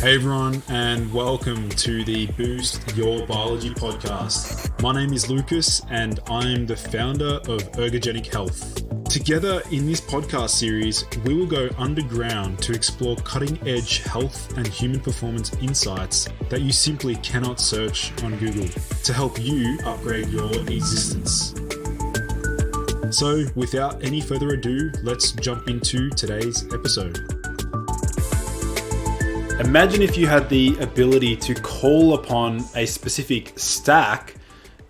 Hey everyone, and welcome to the Boost Your Biology podcast. My name is Lucas, and I'm the founder of Ergogenic Health. Together in this podcast series, we will go underground to explore cutting-edge health and human performance insights that you simply cannot search on Google to help you upgrade your existence. So, without any further ado, let's jump into today's episode. Imagine if you had the ability to call upon a specific stack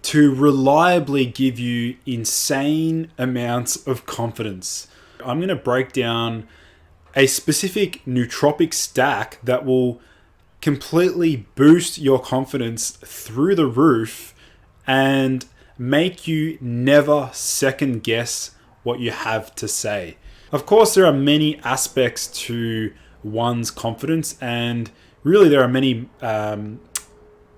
to reliably give you insane amounts of confidence. I'm going to break down a specific nootropic stack that will completely boost your confidence through the roof and make you never second guess what you have to say. Of course, there are many aspects to one's confidence, and really there are many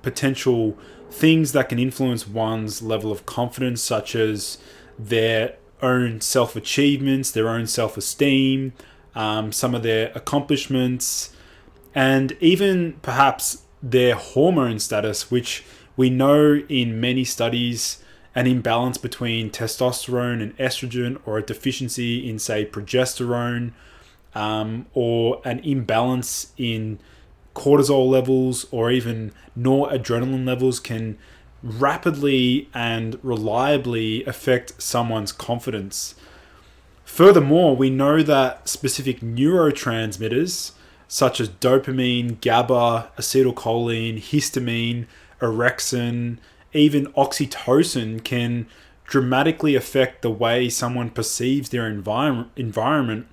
potential things that can influence one's level of confidence, such as their own self-achievements, their own self-esteem, some of their accomplishments, and even perhaps their hormone status, which we know in many studies an imbalance between testosterone and estrogen, or a deficiency in, say, progesterone, or an imbalance in cortisol levels or even noradrenaline levels can rapidly and reliably affect someone's confidence. Furthermore, we know that specific neurotransmitters such as dopamine, GABA, acetylcholine, histamine, orexin, even oxytocin can dramatically affect the way someone perceives their environment,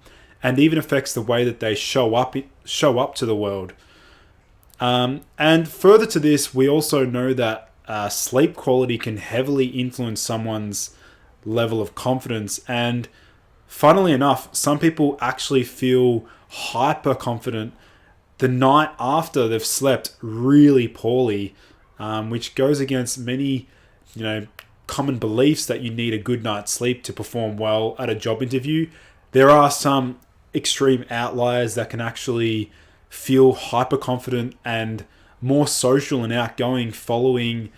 and even affects the way that they show up to the world. And further to this, we also know that sleep quality can heavily influence someone's level of confidence. And funnily enough, some people actually feel hyper confident the night after they've slept really poorly, which goes against many, common beliefs that you need a good night's sleep to perform well at a job interview. There are some extreme outliers that can actually feel hyper confident and more social and outgoing following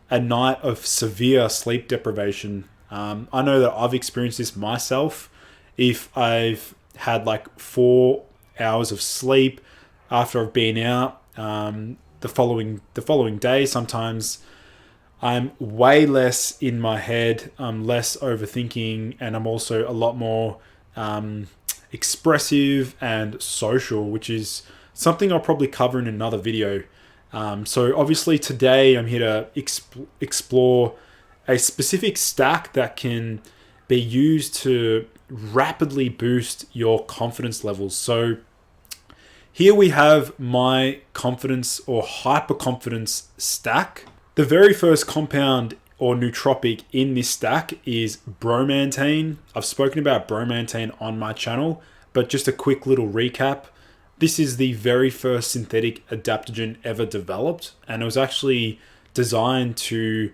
a night of severe sleep deprivation. I know that I've experienced this myself. If I've had like 4 hours of sleep after I've been out, the following day, sometimes I'm way less in my head, I'm less overthinking, and I'm also a lot more expressive and social, which is something I'll probably cover in another video. So obviously today I'm here to explore a specific stack that can be used to rapidly boost your confidence levels. So here we have my confidence or hyperconfidence stack. The very first compound or nootropic in this stack is bromantane. I've spoken about bromantane on my channel, but just a quick little recap. This is the very first synthetic adaptogen ever developed, and it was actually designed to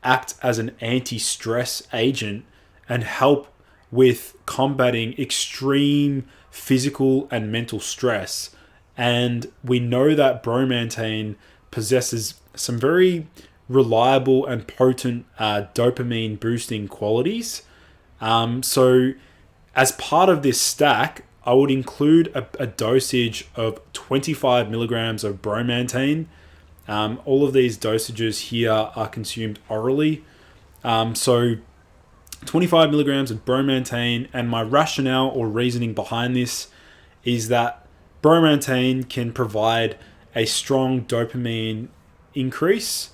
act as an anti-stress agent and help with combating extreme physical and mental stress. And we know that bromantane possesses some very reliable and potent dopamine boosting qualities. So as part of this stack, I would include a dosage of 25 milligrams of bromantane. All of these dosages here are consumed orally. So 25 milligrams of bromantane, and my rationale or reasoning behind this is that bromantane can provide a strong dopamine increase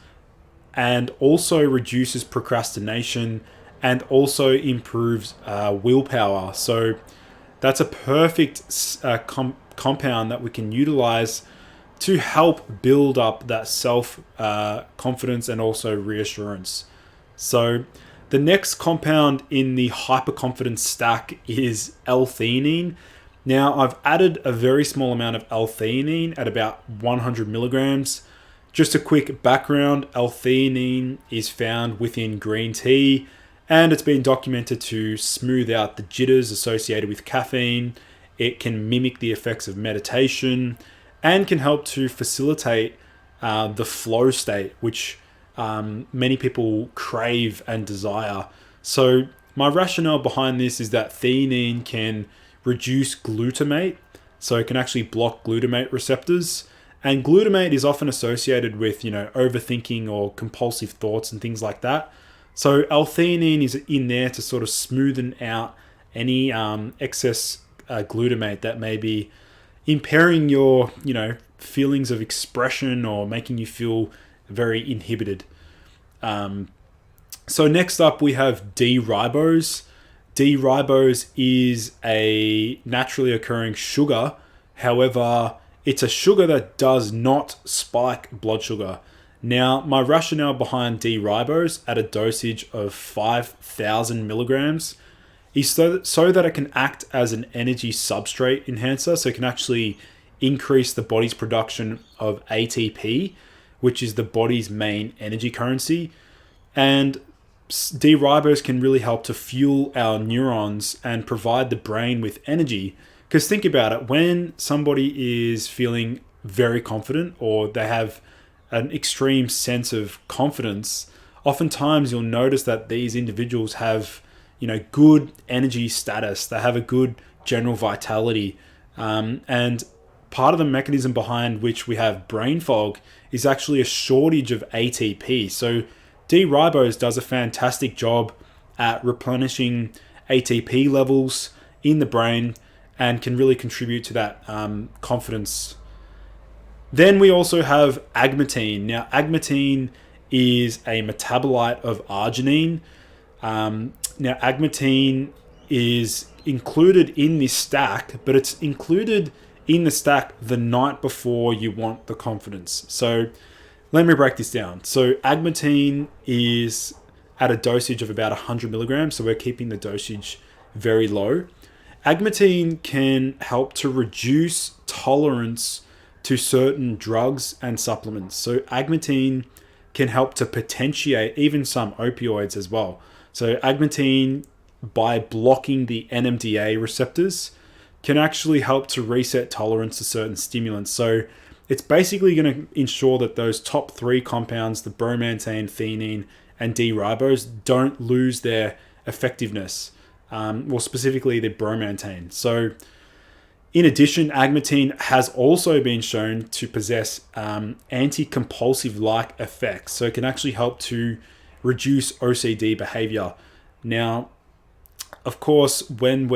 and also reduces procrastination and also improves willpower. So that's a perfect compound that we can utilize to help build up that self-confidence and also reassurance. So the next compound in the hyperconfidence stack is L-theanine. Now, I've added a very small amount of L-theanine at about 100 milligrams. Just a quick background, L-theanine is found within green tea, and it's been documented to smooth out the jitters associated with caffeine. It can mimic the effects of meditation, and can help to facilitate the flow state, which many people crave and desire. So my rationale behind this is that theanine can reduce glutamate, so it can actually block glutamate receptors. And glutamate is often associated with, overthinking or compulsive thoughts and things like that. So L-theanine is in there to sort of smoothen out any excess glutamate that may be impairing your, feelings of expression or making you feel very inhibited. So next up we have D-ribose. D-ribose is a naturally occurring sugar. However, it's a sugar that does not spike blood sugar. Now, my rationale behind D-ribose at a dosage of 5,000 milligrams is so that it can act as an energy substrate enhancer. So it can actually increase the body's production of ATP, which is the body's main energy currency. And D-ribose can really help to fuel our neurons and provide the brain with energy. Because think about it, when somebody is feeling very confident or they have an extreme sense of confidence, oftentimes you'll notice that these individuals have, good energy status. They have a good general vitality. And part of the mechanism behind which we have brain fog is actually a shortage of ATP. So D-ribose does a fantastic job at replenishing ATP levels in the brain and can really contribute to that confidence. Then we also have agmatine. Now, agmatine is a metabolite of arginine. Now, agmatine is included in this stack, but it's included in the stack the night before you want the confidence. So let me break this down. So agmatine is at a dosage of about 100 milligrams, so we're keeping the dosage very low. Agmatine can help to reduce tolerance to certain drugs and supplements. So agmatine can help to potentiate even some opioids as well. So agmatine, by blocking the NMDA receptors, can actually help to reset tolerance to certain stimulants. So it's basically going to ensure that those top three compounds, the bromantane, theanine, and D-ribose, don't lose their effectiveness. Well, specifically the bromantane. So in addition, agmatine has also been shown to possess anti-compulsive-like effects. So it can actually help to reduce OCD behavior. Now, of course, when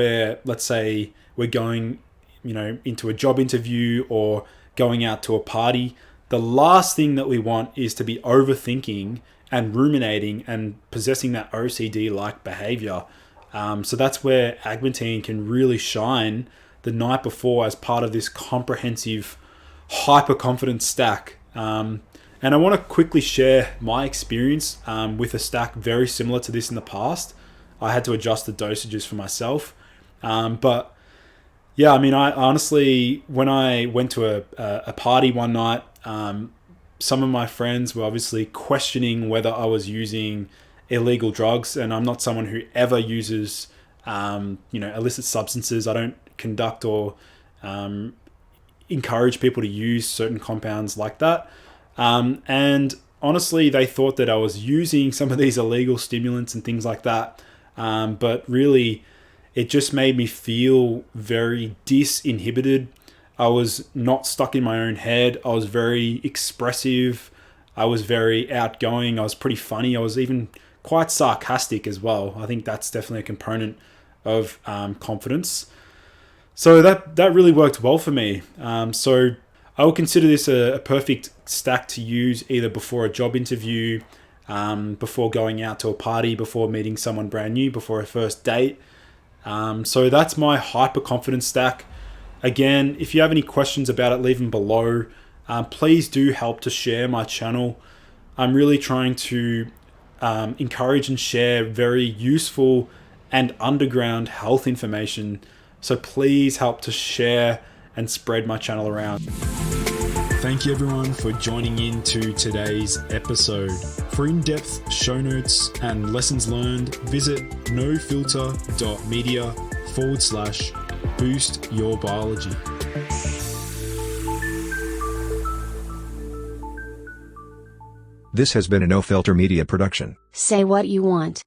let's say we're going, into a job interview or going out to a party, the last thing that we want is to be overthinking and ruminating and possessing that OCD-like behavior. So that's where agmatine can really shine the night before as part of this comprehensive hyper-confidence stack. And I want to quickly share my experience with a stack very similar to this in the past. I had to adjust the dosages for myself. But yeah, I honestly, when I went to a party one night, some of my friends were obviously questioning whether I was using illegal drugs, and I'm not someone who ever uses, illicit substances. I don't conduct or encourage people to use certain compounds like that. And honestly, they thought that I was using some of these illegal stimulants and things like that. But really, it just made me feel very disinhibited. I was not stuck in my own head. I was very expressive. I was very outgoing. I was pretty funny. I was even quite sarcastic as well. I think that's definitely a component of confidence. So that really worked well for me. So I would consider this a perfect stack to use either before a job interview, before going out to a party, before meeting someone brand new, before a first date. So that's my hyper confidence stack. Again, if you have any questions about it, leave them below. Please do help to share my channel. I'm really trying to encourage and share very useful and underground health information. So please help to share and spread my channel around. Thank you everyone for joining in to today's episode. For in-depth show notes and lessons learned, visit nofilter.media/boost your biology. This has been a No Filter Media production. Say what you want.